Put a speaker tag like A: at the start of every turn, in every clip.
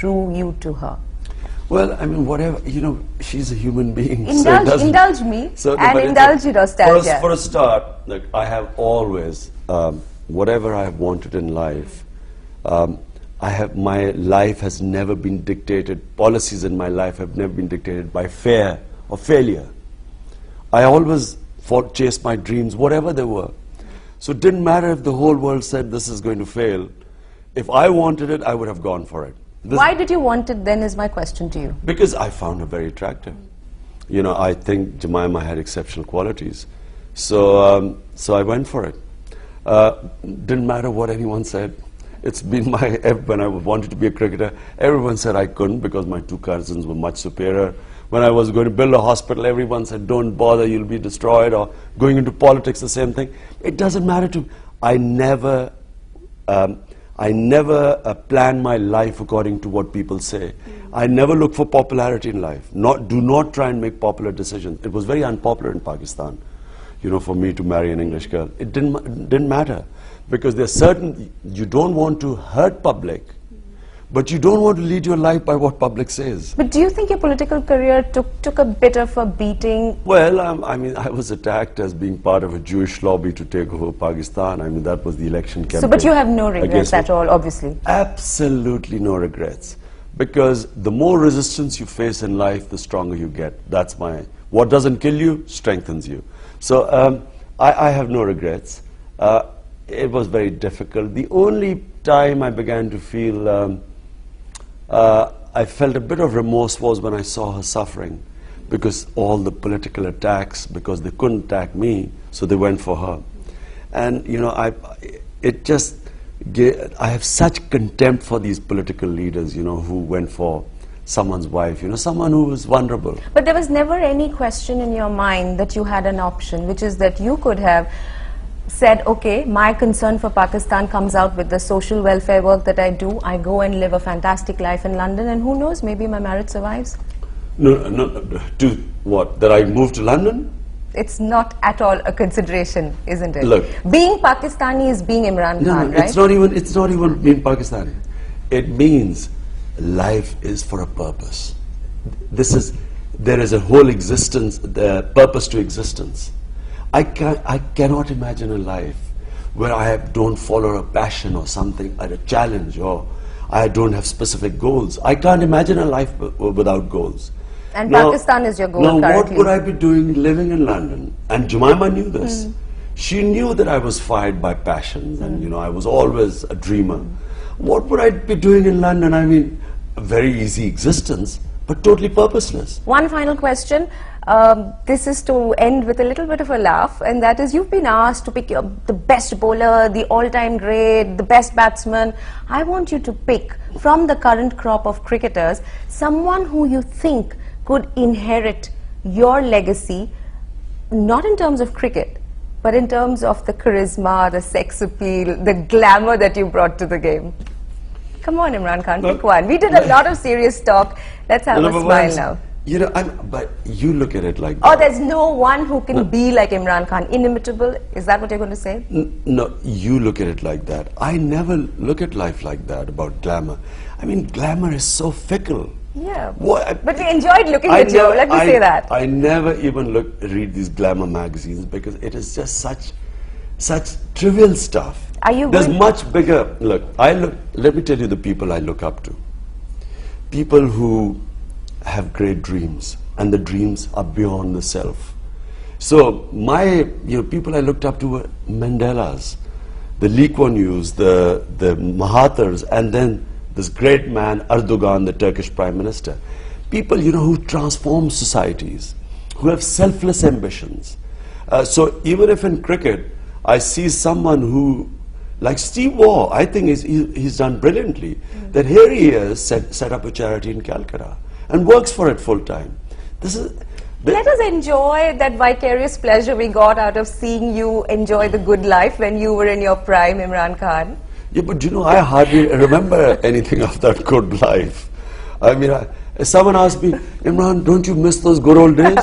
A: drew you to her?
B: Well, I mean, whatever, you know, she's a human being.
A: Indulge me and indulge your nostalgia.
B: For a start, look, I have always, whatever I have wanted in life, my life has never been dictated, policies in my life have never been dictated by fear or failure. I always chased my dreams, whatever they were. So it didn't matter if the whole world said this is going to fail. If I wanted it, I would have gone for it.
A: Why did you want it then is my question to you.
B: Because I found her very attractive. You know, I think Jemima had exceptional qualities. So, so I went for it. Didn't matter what anyone said. It's been when I wanted to be a cricketer, everyone said I couldn't because my two cousins were much superior. When I was going to build a hospital, everyone said, don't bother, you'll be destroyed. Or going into politics, the same thing. It doesn't matter to me. I never plan my life according to what people say. I never look for popularity in life. Do not try and make popular decisions. It was very unpopular in Pakistan, you know, for me to marry an English girl. It didn't matter. Because there's certain, you don't want to hurt public, but you don't want to lead your life by what public says.
A: But do you think your political career took a bit of a beating?
B: Well, I mean, I was attacked as being part of a Jewish lobby to take over Pakistan. I mean, that was the election campaign.
A: So, but you have no regrets at all, obviously?
B: Absolutely no regrets. Because the more resistance you face in life, the stronger you get. That's what doesn't kill you, strengthens you. So, I have no regrets. It was very difficult. The only time I began to feel, I felt a bit of remorse was when I saw her suffering, because all the political attacks, because they couldn't attack me, so they went for her. And, you know, I have such contempt for these political leaders, you know, who went for someone's wife, you know, someone who was vulnerable.
A: But there was never any question in your mind that you had an option, which is that you could have said, okay, my concern for Pakistan comes out with the social welfare work that I do. I go and live a fantastic life in London, and who knows, maybe my marriage survives.
B: No, to what? That I moved to London?
A: It's not at all a consideration, isn't it?
B: Look,
A: being Pakistani is being Imran Khan, right?
B: It's not even being Pakistani. It means life is for a purpose. There is a whole existence, the purpose to existence. I cannot imagine a life where I don't follow a passion or something, or a challenge, or I don't have specific goals. I can't imagine a life without goals.
A: And now, Pakistan is your goal currently.
B: Now, what would I be doing living in London? And Jemima knew this. She knew that I was fired by passions, and you know, I was always a dreamer. What would I be doing in London? I mean, a very easy existence, but totally purposeless.
A: One final question. This is to end with a little bit of a laugh, and that is, you've been asked to pick the best bowler, the all-time great, the best batsman. I want you to pick from the current crop of cricketers someone who you think could inherit your legacy, not in terms of cricket, but in terms of the charisma, the sex appeal, the glamour that you brought to the game. Come on, Imran Khan, pick one. We did a lot of serious talk. Let's have a smile now.
B: You know, but you look at it like that.
A: Oh, there's no one who can be like Imran Khan, inimitable. Is that what you're going to say?
B: No, you look at it like that. I never look at life like that, about glamour. I mean, glamour is so fickle.
A: Yeah, but we enjoyed looking at you, let me say that.
B: I never even read these glamour magazines, because it is just such trivial stuff. There's much bigger. Look, let me tell you the people I look up to. People who have great dreams, and the dreams are beyond the self. So people I looked up to were Mandelas, the Lee Kuan Yews, the Mahathirs, and then this great man Erdogan, the Turkish Prime Minister. People, you know, who transform societies, who have selfless ambitions. So even if in cricket I see someone who, like Steve Waugh, I think he's done brilliantly. That here he is, set up a charity in Calcutta and works for it full time.
A: Let us enjoy that vicarious pleasure we got out of seeing you enjoy the good life when you were in your prime, Imran Khan.
B: Yeah, but you know, I hardly remember anything of that good life. I mean, someone asked me, Imran, don't you miss those good old days?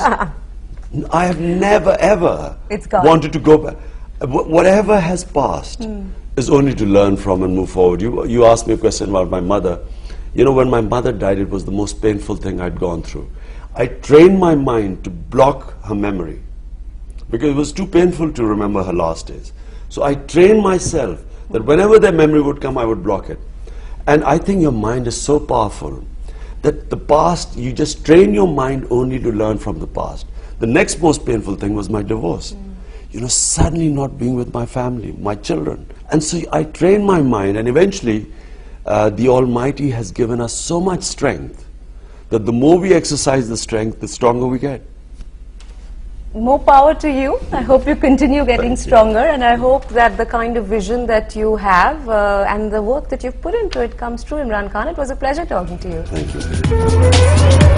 B: I have never ever wanted to go back. Whatever has passed is only to learn from and move forward. You asked me a question about my mother. You know, when my mother died, it was the most painful thing I'd gone through. I trained my mind to block her memory because it was too painful to remember her last days. So I trained myself that whenever their memory would come, I would block it. And I think your mind is so powerful that the past, you just train your mind only to learn from the past. The next most painful thing was my divorce. You know, suddenly not being with my family, my children. And so I trained my mind, and eventually the Almighty has given us so much strength that the more we exercise the strength, the stronger we get.
A: More power to you. I hope you continue getting stronger, and I hope that the kind of vision that you have and the work that you've put into it comes true, Imran Khan. It was a pleasure talking to you.
B: Thank you.